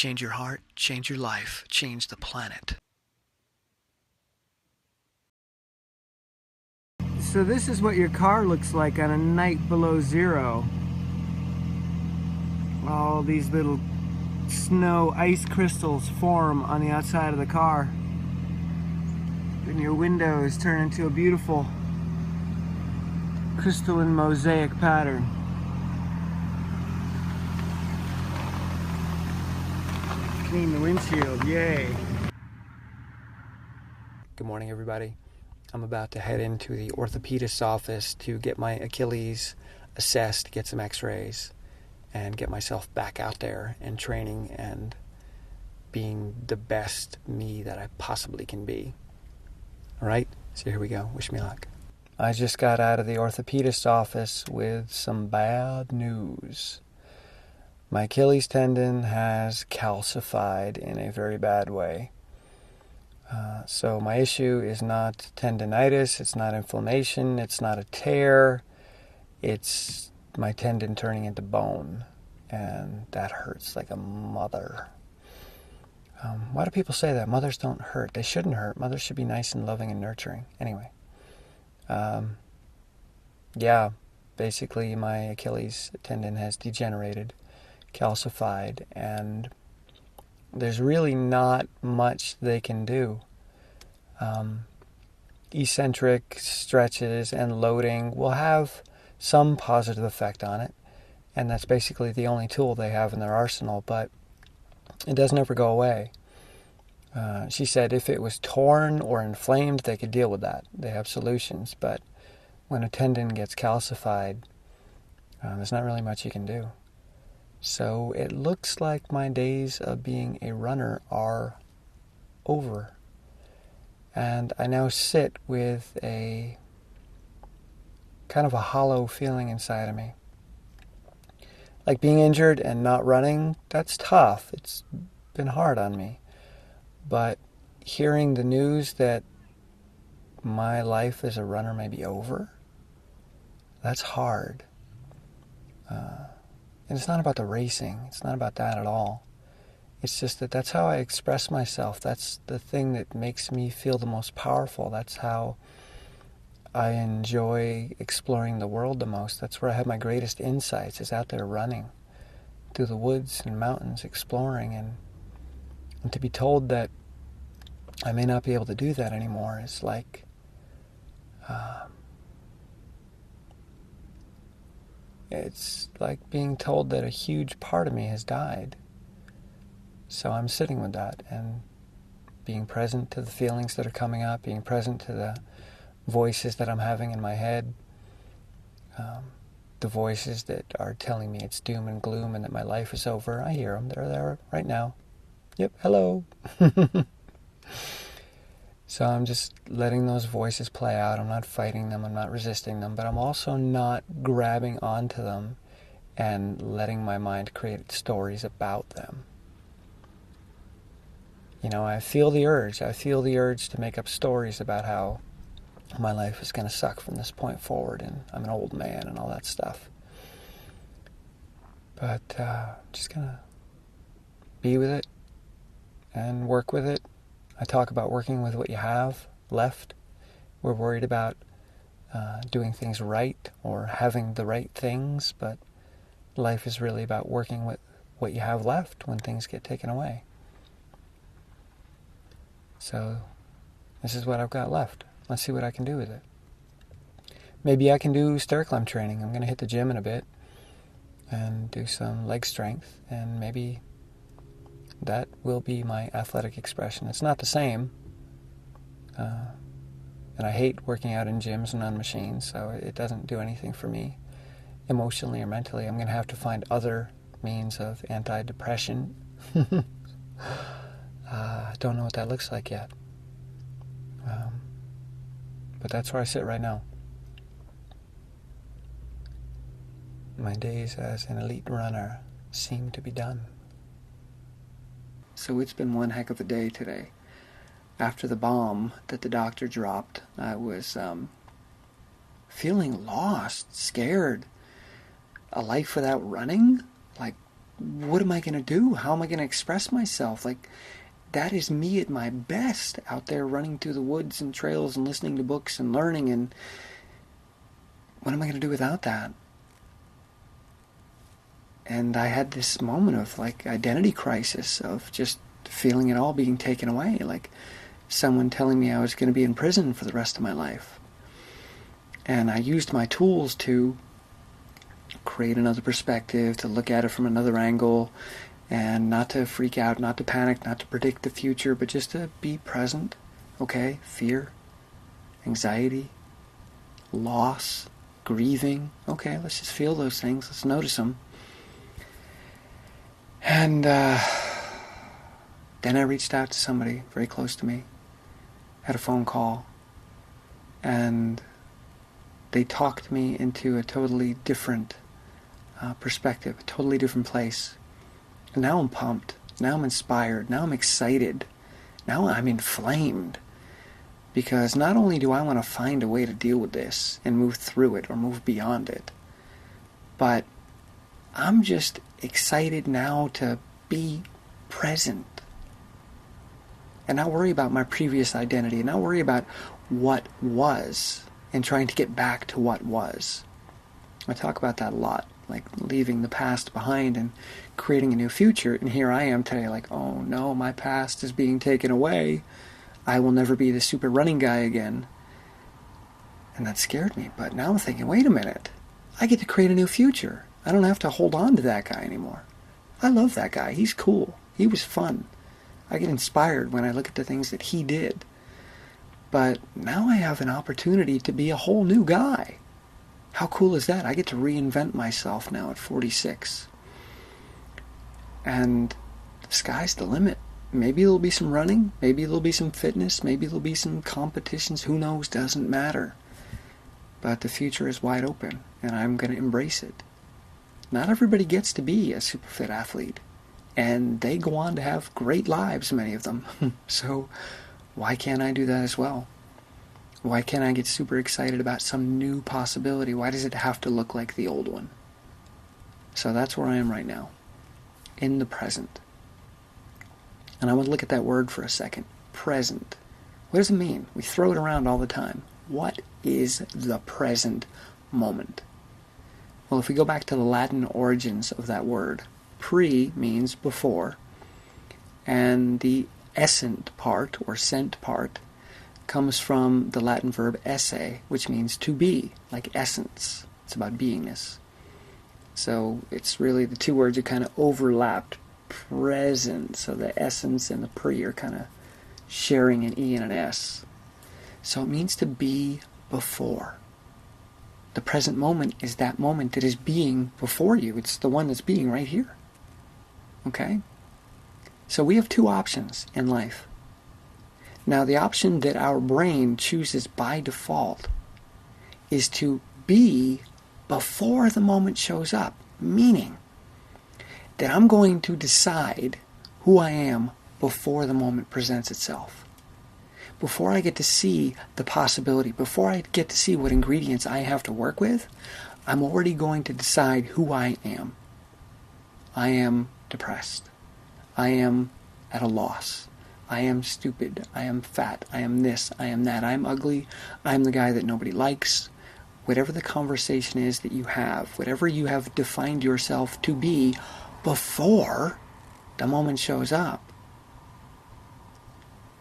change your heart, change your life, change the planet. So this is what your car looks like on a night below zero. All these little snow ice crystals form on the outside of the car. And your windows turn into a beautiful crystalline mosaic pattern. Clean the windshield, yay. Good morning, everybody. I'm about to head into the orthopedist's office to get my Achilles assessed, get some x-rays, and get myself back out there and training and being the best me that I possibly can be. All right, so here we go. Wish me luck. I just got out of the orthopedist's office with some bad news. My Achilles tendon has calcified in a very bad way. So my issue is not tendinitis, it's not inflammation, it's not a tear, it's my tendon turning into bone, and that hurts like a mother. Why do people say that? Mothers don't hurt. They shouldn't hurt. Mothers should be nice and loving and nurturing. Anyway, yeah, basically my Achilles tendon has degenerated, calcified, and there's really not much they can do. Eccentric stretches and loading will have some positive effect on it, and that's basically the only tool they have in their arsenal, but it doesn't ever go away. She said if it was torn or inflamed, they could deal with that. They have solutions, but when a tendon gets calcified, there's not really much you can do. So it looks like my days of being a runner are over. And I now sit with a kind of a hollow feeling inside of me. Like being injured and not running, that's tough. It's been hard on me. But hearing the news that my life as a runner may be over, that's hard. And it's not about the racing. It's not about that at all. It's just that that's how I express myself. That's the thing that makes me feel the most powerful. That's how I enjoy exploring the world the most. That's where I have my greatest insights, is out there running through the woods and mountains, exploring. And to be told that I may not be able to do that anymore is like... it's like being told that a huge part of me has died. So I'm sitting with that and being present to the feelings that are coming up, being present to the voices that I'm having in my head, the voices that are telling me it's doom and gloom and that my life is over. I hear them. They're there right now. Yep, hello. So I'm just letting those voices play out. I'm not fighting them. I'm not resisting them. But I'm also not grabbing onto them and letting my mind create stories about them. You know, I feel the urge. I feel the urge to make up stories about how my life is going to suck from this point forward and I'm an old man and all that stuff. But just going to be with it and work with it. I talk about working with what you have left. We're worried about doing things right or having the right things, but life is really about working with what you have left when things get taken away. So this is what I've got left. Let's see what I can do with it. Maybe I can do stair climb training. I'm going to hit the gym in a bit and do some leg strength, and maybe that will be my athletic expression. It's not the same, and I hate working out in gyms and on machines, so it doesn't do anything for me emotionally or mentally. I'm going to have to find other means of antidepressant. I don't know what that looks like yet. But that's where I sit right now. My days as an elite runner seem to be done. So it's been one heck of a day today. After the bomb that the doctor dropped, I was feeling lost, scared. A life without running? Like, what am I going to do? How am I going to express myself? Like, that is me at my best, out there running through the woods and trails and listening to books and learning. And what am I going to do without that? And I had this moment of like identity crisis, of just feeling it all being taken away, like someone telling me I was going to be in prison for the rest of my life. And I used my tools to create another perspective, to look at it from another angle, and not to freak out, not to panic, not to predict the future, but just to be present. Okay, fear, anxiety, loss, grieving. Okay, let's just feel those things. Let's notice them. And then I reached out to somebody very close to me, had a phone call, and they talked me into a totally different perspective, a totally different place. And now I'm pumped. Now I'm inspired. Now I'm excited. Now I'm inflamed. Because not only do I want to find a way to deal with this and move through it or move beyond it, but I'm just excited now to be present. And not worry about my previous identity, and not worry about what was and trying to get back to what was. I talk about that a lot, like leaving the past behind and creating a new future. And here I am today, like, oh no, my past is being taken away. I will never be the super running guy again. And that scared me. But now I'm thinking, wait a minute. I get to create a new future. I don't have to hold on to that guy anymore. I love that guy. He's cool. He was fun. I get inspired when I look at the things that he did. But now I have an opportunity to be a whole new guy. How cool is that? I get to reinvent myself now at 46. And the sky's the limit. Maybe there'll be some running. Maybe there'll be some fitness. Maybe there'll be some competitions. Who knows? Doesn't matter. But the future is wide open, and I'm going to embrace it. Not everybody gets to be a super fit athlete. And they go on to have great lives, many of them. So why can't I do that as well? Why can't I get super excited about some new possibility? Why does it have to look like the old one? So that's where I am right now, in the present. And I want to look at that word for a second, present. What does it mean? We throw it around all the time. What is the present moment? Well, if we go back to the Latin origins of that word, pre means before, and the essent part, or sent part, comes from the Latin verb esse, which means to be, like essence. It's about beingness. So it's really the two words are kind of overlapped, present. So the essence and the pre are kind of sharing an E and an S. So it means to be before. The present moment is that moment that is being before you. It's the one that's being right here. Okay? So we have two options in life. Now, the option that our brain chooses by default is to be before the moment shows up, meaning that I'm going to decide who I am before the moment presents itself. Before I get to see the possibility, before I get to see what ingredients I have to work with, I'm already going to decide who I am. I am depressed. I am at a loss. I am stupid. I am fat. I am this. I am that. I am ugly. I am the guy that nobody likes. Whatever the conversation is that you have, whatever you have defined yourself to be before the moment shows up,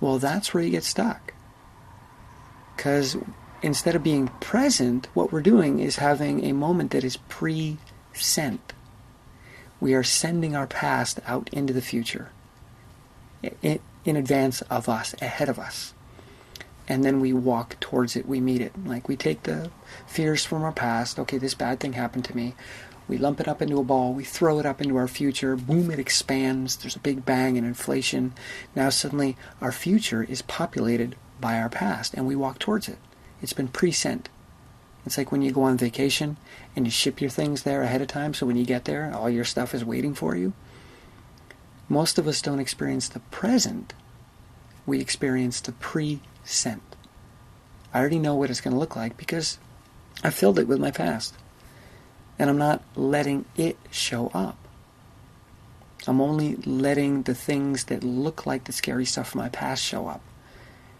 well, that's where you get stuck. Because instead of being present, what we're doing is having a moment that is pre-sent. We are sending our past out into the future, in advance of us, ahead of us. And then we walk towards it, we meet it. Like we take the fears from our past, okay, this bad thing happened to me. We lump it up into a ball, we throw it up into our future, boom, it expands, there's a big bang and inflation. Now suddenly our future is populated by our past, and we walk towards it. It's been pre-sent. It's like when you go on vacation and you ship your things there ahead of time, so when you get there, all your stuff is waiting for you. Most of us don't experience the present. We experience the pre-sent. I already know what it's going to look like because I filled it with my past. And I'm not letting it show up. I'm only letting the things that look like the scary stuff from my past show up.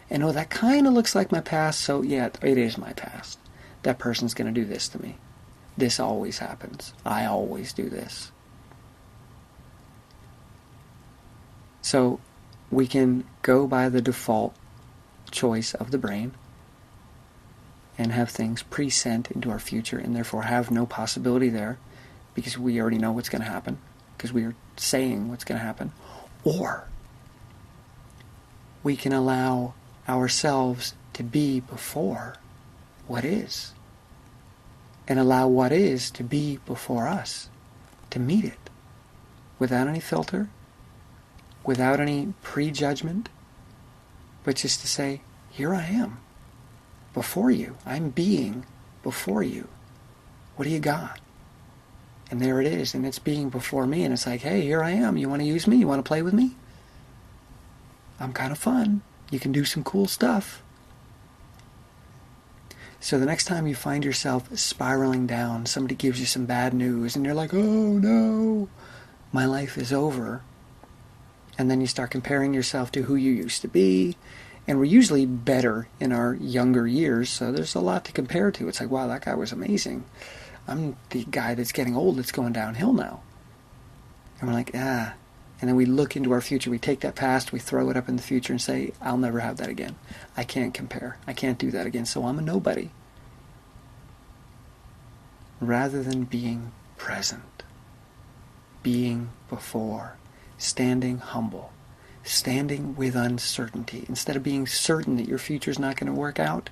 And oh, that kind of looks like my past, so yeah, it is my past. That person's going to do this to me. This always happens. I always do this. So we can go by the default choice of the brain and have things pre-sent into our future and therefore have no possibility there because we already know what's going to happen, because we are saying what's going to happen. Or we can allow ourselves to be before what is, and allow what is to be before us, to meet it, without any filter, without any prejudgment, but just to say, here I am, before you. I'm being before you. What do you got? And there it is, and it's being before me, and it's like, hey, here I am. You want to use me? You want to play with me? I'm kind of fun. You can do some cool stuff. So the next time you find yourself spiraling down, somebody gives you some bad news, and you're like, oh no, my life is over. And then you start comparing yourself to who you used to be, and we're usually better in our younger years, so there's a lot to compare to. It's like, wow, that guy was amazing. I'm the guy that's getting old that's going downhill now. And we're like, ah. And then we look into our future. We take that past, we throw it up in the future and say, I'll never have that again. I can't compare. I can't do that again, so I'm a nobody. Rather than being present, being before, standing humble, standing with uncertainty. Instead of being certain that your future's not going to work out,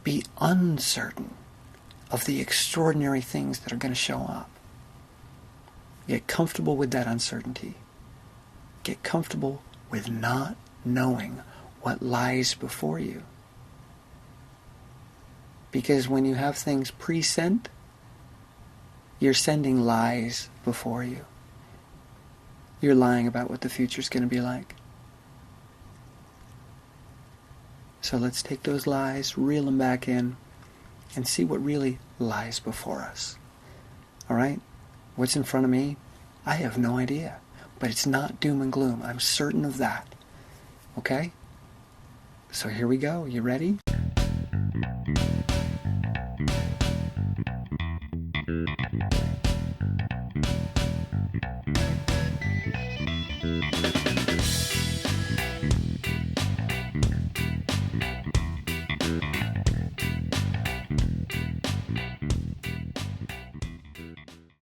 be uncertain of the extraordinary things that are going to show up. Get comfortable with that uncertainty. Get comfortable with not knowing what lies before you. Because when you have things pre-sent, you're sending lies before you. You're lying about what the future's going to be like. So let's take those lies, reel them back in, and see what really lies before us. All right? What's in front of me? I have no idea. But it's not doom and gloom. I'm certain of that. Okay? So here we go. You ready?